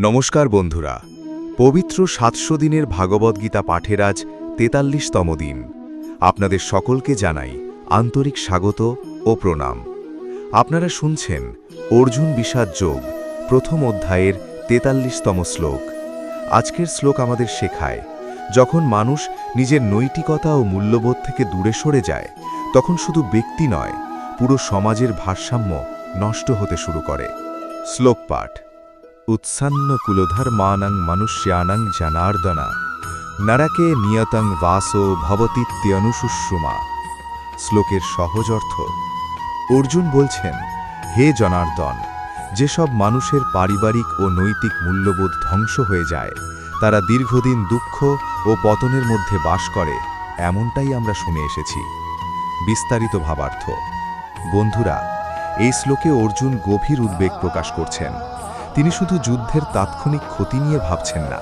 নমস্কার বন্ধুরা, পবিত্র ৭০০ দিনের ভাগবদ্গীতা পাঠের আজ ৪৩তম দিন। আপনাদের সকলকে জানাই আন্তরিক স্বাগত ও প্রণাম। আপনারা শুনছেন অর্জুন বিষাদ যোগ প্রথম অধ্যায়ের ৪৩তম শ্লোক। আজকের শ্লোক আমাদের শেখায়, যখন মানুষ নিজের নৈতিকতা ও মূল্যবোধ থেকে দূরে সরে যায়, তখন শুধু ব্যক্তি নয়, পুরো সমাজের ভারসাম্য নষ্ট হতে শুরু করে। শ্লোক পাঠ। উৎসন্ন কুলধর্মানং মনুষ্যানং জনার্দনা নরকে নিয়তং বাসো ভবতীত্যনুশুশ্রুমা। শ্লোকের সহজ অর্থ, অর্জুন বলছেন, হে জনার্দন, যেসব মানুষের পারিবারিক ও নৈতিক মূল্যবোধ ধ্বংস হয়ে যায়, তারা দীর্ঘদিন দুঃখ ও পতনের মধ্যে বাস করে, এমনটাই আমরা শুনে এসেছি। বিস্তারিত ভাবার্থ। বন্ধুরা, এই শ্লোকে অর্জুন গভীর উদ্বেগ প্রকাশ করছেন। তিনি শুধু যুদ্ধের তাৎক্ষণিক ক্ষতি নিয়ে ভাবছেন না,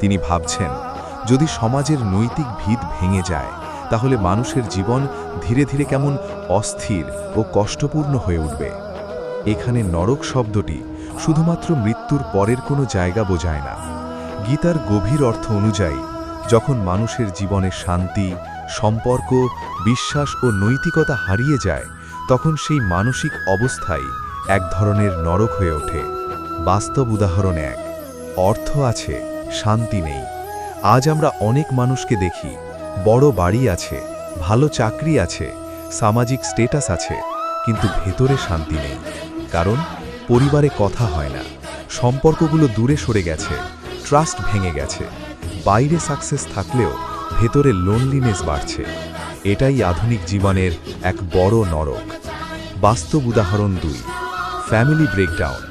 তিনি ভাবছেন, যদি সমাজের নৈতিক ভিত ভেঙে যায়, তাহলে মানুষের জীবন ধীরে ধীরে কেমন অস্থির ও কষ্টপূর্ণ হয়ে উঠবে। এখানে নরক শব্দটি শুধুমাত্র মৃত্যুর পরের কোনো জায়গা বোঝায় না। গীতার গভীর অর্থ অনুযায়ী, যখন মানুষের জীবনে শান্তি, সম্পর্ক, বিশ্বাস ও নৈতিকতা হারিয়ে যায়, তখন সেই মানসিক অবস্থাই এক ধরনের নরক হয়ে ওঠে। বাস্তব উদাহরণ এক। অর্থ আছে, শান্তি নেই। আজ আমরা অনেক মানুষকে দেখি, বড় বাড়ি আছে, ভালো চাকরি আছে, সামাজিক স্ট্যাটাস আছে, কিন্তু ভেতরে শান্তি নেই। কারণ পরিবারে কথা হয় না, সম্পর্কগুলো দূরে সরে গেছে, ট্রাস্ট ভেঙে গেছে। বাইরে সাকসেস থাকলেও ভেতরে লোনলিনেস বাড়ছে। এটাই আধুনিক জীবনের এক বড় নরক। বাস্তব উদাহরণ ২। Family breakdown.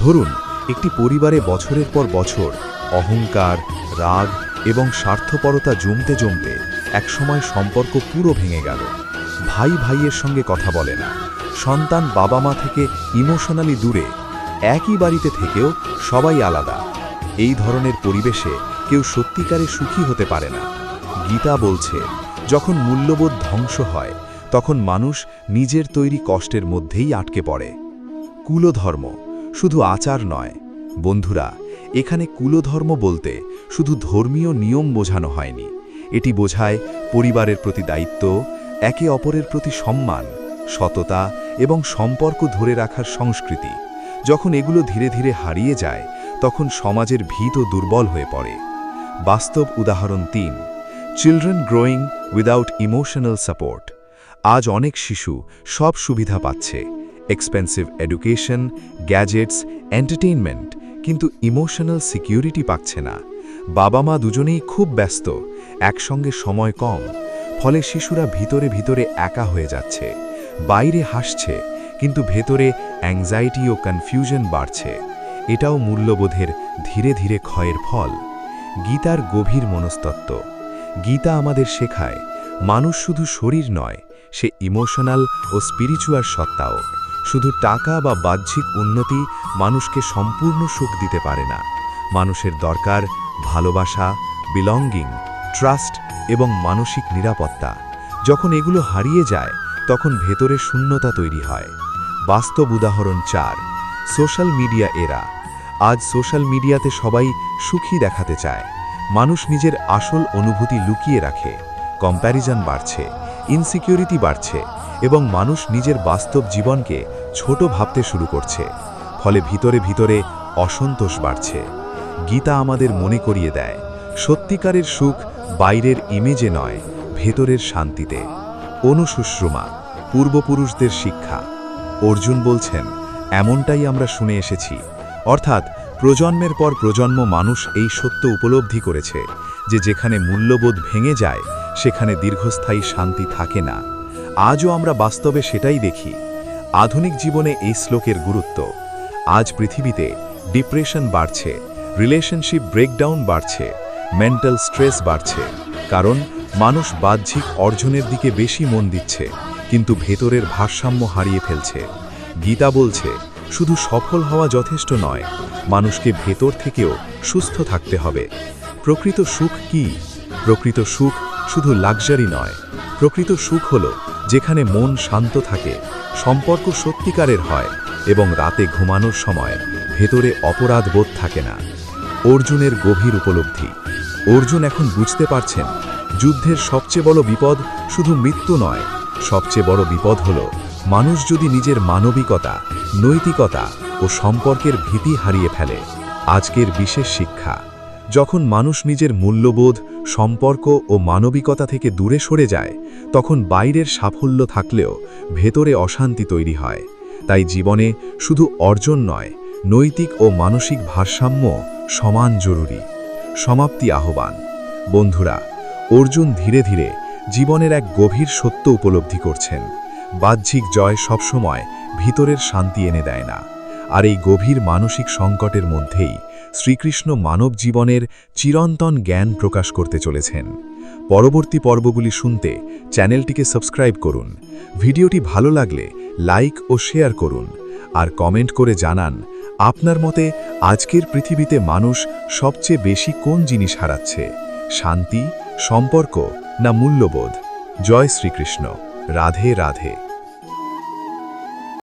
ধরুন, একটি পরিবারে বছরের পর বছর অহংকার, রাগ এবং স্বার্থপরতা জমতে জমতে একসময় সম্পর্ক পুরো ভেঙে গেল। ভাই ভাইয়ের সঙ্গে কথা বলে না, সন্তান বাবা মা থেকে ইমোশনালি দূরে, একই বাড়িতে থেকেও সবাই আলাদা। এই ধরনের পরিবেশে কেউ সত্যিকারে সুখী হতে পারে না। গীতা বলছে, যখন মূল্যবোধ ধ্বংস হয়, তখন মানুষ নিজের তৈরি কষ্টের মধ্যেই আটকে পড়ে। কুলধর্ম শুধু আচার নয়। বন্ধুরা, এখানে কুলধর্ম বলতে শুধু ধর্মীয় নিয়ম বোঝানো হয়নি। এটি বোঝায় পরিবারের প্রতি দায়িত্ব, একে অপরের প্রতি সম্মান, সততা এবং সম্পর্ক ধরে রাখার সংস্কৃতি। যখন এগুলো ধীরে ধীরে হারিয়ে যায়, তখন সমাজের ভিতও দুর্বল হয়ে পড়ে। বাস্তব উদাহরণ ৩। Children growing without emotional support. আজ অনেক শিশু সব সুবিধা পাচ্ছে, এক্সপেন্সিভ এডুকেশন, গ্যাজেটস, এন্টারটেইনমেন্ট, কিন্তু ইমোশনাল সিকিউরিটি পাচ্ছে না। বাবা মা দুজনেই খুব ব্যস্ত, একসঙ্গে সময় কম, ফলে শিশুরা ভিতরে ভিতরে একা হয়ে যাচ্ছে। বাইরে হাসছে, কিন্তু ভেতরে অ্যাংজাইটি ও কনফিউশন বাড়ছে। এটাও মূল্যবোধের ধীরে ধীরে ক্ষয়ের ফল। গীতার গভীর মনস্তত্ত্ব। গীতা আমাদের শেখায়, মানুষ শুধু শরীর নয়, সে ইমোশনাল ও স্পিরিচুয়াল সত্তাও। শুধু টাকা বা বাহ্যিক উন্নতি মানুষকে সম্পূর্ণ সুখ দিতে পারে না। মানুষের দরকার ভালোবাসা, বিলঙ্গিং, ট্রাস্ট এবং মানসিক নিরাপত্তা। যখন এগুলো হারিয়ে যায়, তখন ভেতরে শূন্যতা তৈরি হয়। বাস্তব উদাহরণ ৪। সোশ্যাল মিডিয়া এরা। আজ সোশ্যাল মিডিয়াতে সবাই সুখী দেখাতে চায়। মানুষ নিজের আসল অনুভূতি লুকিয়ে রাখে। কম্প্যারিজন বাড়ছে, ইনসিকিউরিটি বাড়ছে এবং মানুষ নিজের বাস্তব জীবনকে ছোট ভাবতে শুরু করছে। ফলে ভিতরে ভিতরে অসন্তোষ বাড়ছে। গীতা আমাদের মনে করিয়ে দেয়, সত্যিকারের সুখ বাইরের ইমেজে নয়, ভেতরের শান্তিতে। অনুশুশ্রুমা, পূর্বপুরুষদের শিক্ষা। অর্জুন বলছেন, এমনটাই আমরা শুনে এসেছি। অর্থাৎ প্রজন্মের পর প্রজন্ম মানুষ এই সত্য উপলব্ধি করেছে যে যেখানে মূল্যবোধ ভেঙে যায়, সেখানে দীর্ঘস্থায়ী শান্তি থাকে না। আজও আমরা বাস্তবে সেটাই দেখি। আধুনিক জীবনে এই শ্লোকের গুরুত্ব। আজ পৃথিবীতে ডিপ্রেশন বাড়ছে, রিলেশনশিপ ব্রেকডাউন বাড়ছে, মেন্টাল স্ট্রেস বাড়ছে, কারণ মানুষ বাহ্যিক অর্জনের দিকে বেশি মন দিচ্ছে, কিন্তু ভেতরের ভারসাম্য হারিয়ে ফেলছে। গীতা বলছে, শুধু সফল হওয়া যথেষ্ট নয়, মানুষকে ভেতর থেকেও সুস্থ থাকতে হবে। প্রকৃত সুখ কি? প্রকৃত সুখ শুধু লাক্সারি নয়। প্রকৃত সুখ হলো যেখানে মন শান্ত থাকে, সম্পর্ক সত্যিকারের হয় এবং রাতে ঘুমানোর সময় ভেতরে অপরাধ বোধ থাকে না। অর্জুনের গভীর উপলব্ধি। অর্জুন এখন বুঝতে পারছেন, যুদ্ধের সবচেয়ে বড় বিপদ শুধু মৃত্যু নয়, সবচেয়ে বড় বিপদ হল মানুষ যদি নিজের মানবিকতা, নৈতিকতা ও সম্পর্কের ভীতি হারিয়ে ফেলে। আজকের বিশেষ শিক্ষা: যখন মানুষ নিজের মূল্যবোধ, সম্পর্ক ও মানবিকতা থেকে দূরে সরে যায়, তখন বাইরের সাফল্য থাকলেও ভেতরে অশান্তি তৈরি হয়। তাই জীবনে শুধু অর্জন নয়, নৈতিক ও মানসিক ভারসাম্য সমান জরুরি। সমাপ্তি আহ্বান। বন্ধুরা, অর্জুন ধীরে ধীরে জীবনের এক গভীর সত্য উপলব্ধি করছেন। বাহ্যিক জয় সবসময় ভিতরের শান্তি এনে দেয় না। আর এই গভীর মানসিক সংকটের মধ্যেই শ্রীকৃষ্ণ মানব জীবনের চিরন্তন জ্ঞান প্রকাশ করতে চলেছেন। পরবর্তী পর্বগুলি শুনতে চ্যানেলটিকে সাবস্ক্রাইব করুন। ভিডিওটি ভালো লাগলে লাইক ও শেয়ার করুন, আর কমেন্ট করে জানান আপনার মতে আজকের পৃথিবীতে মানুষ সবচেয়ে বেশি কোন জিনিস হারাচ্ছে: শান্তি, সম্পর্ক না মূল্যবোধ? জয় শ্রীকৃষ্ণ। রাধে রাধে।